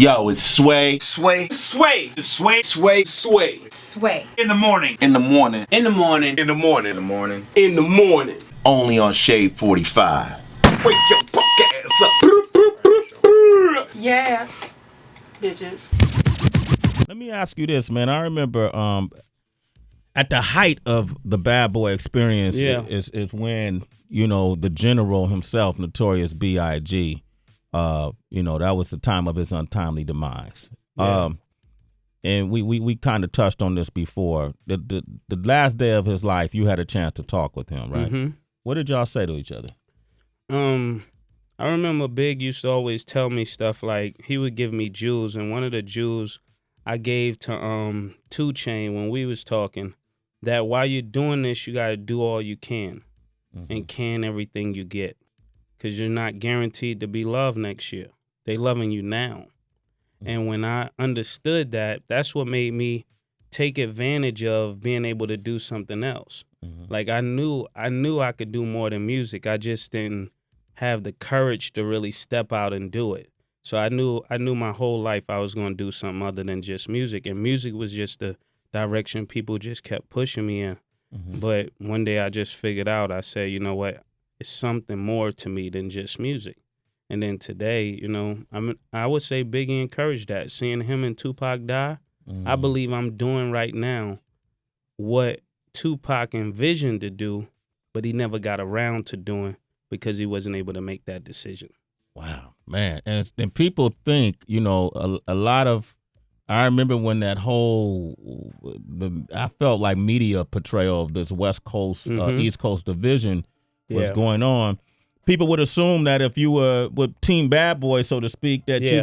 Yo, it's Sway. Sway. Sway. Sway. Sway. Sway. Sway. In the morning. In the morning. In the morning. In the morning. In the morning. In the morning. Only on Shade 45. Wake your fuck ass up. Yeah. Bitches. Let me ask you this, man. I remember at the height of the Bad Boy experience is when, you know, the general himself, Notorious B.I.G., that was the time of his untimely demise. Yeah. And we kind of touched on this before. The last day of his life, you had a chance to talk with him, right? Mm-hmm. What did y'all say to each other? I remember Big used to always tell me stuff like he would give me jewels, and one of the jewels I gave to 2 Chainz when we was talking, that while you're doing this, you gotta do all you can and can everything you get, because you're not guaranteed to be loved next year. They loving you now. And when I understood that, that's what made me take advantage of being able to do something else. Like I knew I could do more than music. I just didn't have the courage to really step out and do it. So I knew my whole life I was going to do something other than just music, and music was just the direction people just kept pushing me in. But one day I just figured out, I said, you know what, it's something more to me than just music. And then today, you know, I would say Biggie encouraged that. Seeing him and Tupac die, I believe I'm doing right now what Tupac envisioned to do, but he never got around to doing because he wasn't able to make that decision. Wow, man. And people think, you know, a lot of, I remember when that whole, I felt like media portrayal of this West Coast, East Coast division was going on. People would assume that if you were with Team Bad Boy, so to speak, that you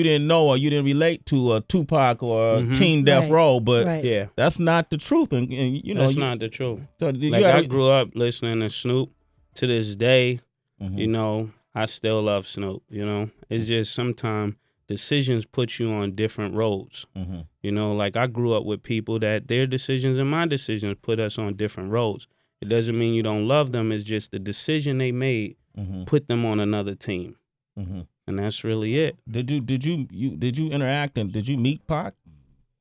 didn't know or you didn't relate to Tupac or Team Death Row, but that's not the truth. And you know, that's not the truth. So I grew up listening to Snoop. To this day, you know, I still love Snoop. You know, it's just sometimes decisions put you on different roads. You know, like I grew up with people that their decisions and my decisions put us on different roads. It doesn't mean you don't love them. It's just the decision they made put them on another team, and that's really it. Did you interact and did you meet Pac?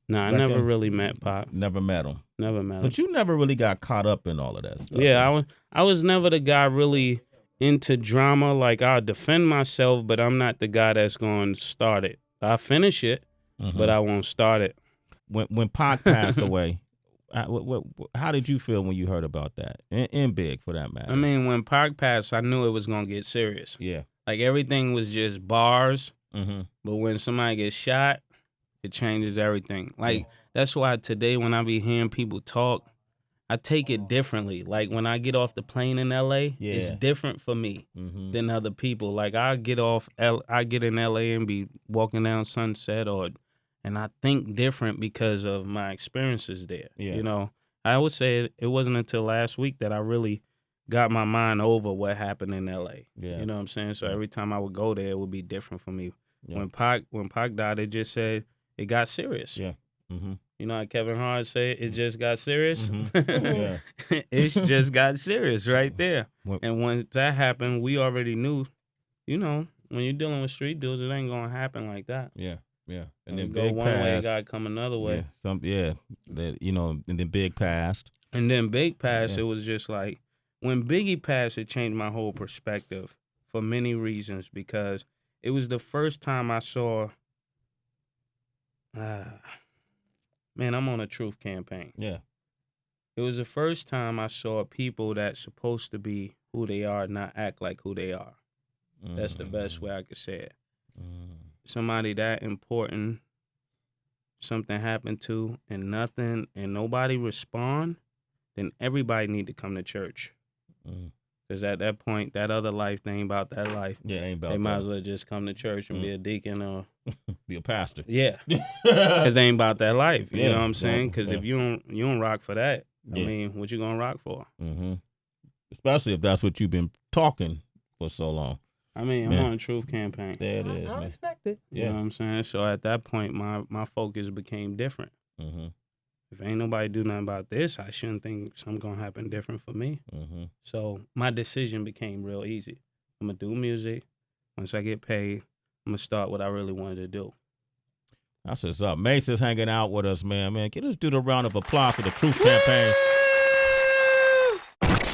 No, I never really met Pac. Never met him. Never met him. But you never really got caught up in all of that stuff. Yeah, I was never the guy really into drama. Like I'll defend myself, but I'm not the guy that's going to start it. I'll finish it, but I won't start it. When Pac passed away, how did you feel when you heard about that? And Big, for that matter. I mean, when Pac passed, I knew it was going to get serious. Yeah. Like everything was just bars, but when somebody gets shot, it changes everything. Like that's why today when I be hearing people talk, I take it differently. Like when I get off the plane in LA, it's different for me than other people. Like I get in LA and be walking down Sunset and I think different because of my experiences there. Yeah. You know, I would say it wasn't until last week that I really got my mind over what happened in LA. Yeah. You know what I'm saying? So every time I would go there, it would be different for me. Yeah. When Pac died, it just said it got serious. Yeah. You know how Kevin Hart said it just got serious? Yeah. It just got serious right there. And once that happened, we already knew, you know, when you're dealing with street dudes, it ain't going to happen like that. Yeah. Yeah. And then go one way, gotta come another way. And then Big passed. And then Big passed, it was just like, when Biggie passed, it changed my whole perspective for many reasons, because it was the first time I saw, man, I'm on a truth campaign. Yeah. It was the first time I saw people that's supposed to be who they are not act like who they are. That's the best way I could say it. Somebody that important, something happened to, and nobody respond, then everybody need to come to church. Because at that point, that other life, they ain't about that life. Yeah, ain't about they that. might as well just come to church and be a deacon or be a pastor. Yeah, because they ain't about that life. You know what I'm saying? Because if you don't rock for that, I mean, what you gonna rock for? Especially if that's what you've been talking for so long. I mean, I'm on a truth campaign. There it is. I respect it. You know what I'm saying? So at that point, my focus became different. If ain't nobody do nothing about this, I shouldn't think something gonna happen different for me. So my decision became real easy. I'm gonna do music. Once I get paid, I'm gonna start what I really wanted to do. That's what's up. Mace is hanging out with us, man. Get us do the round of applause for the Truth Campaign.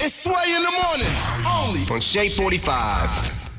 It's Sway in the morning, only on Shade 45.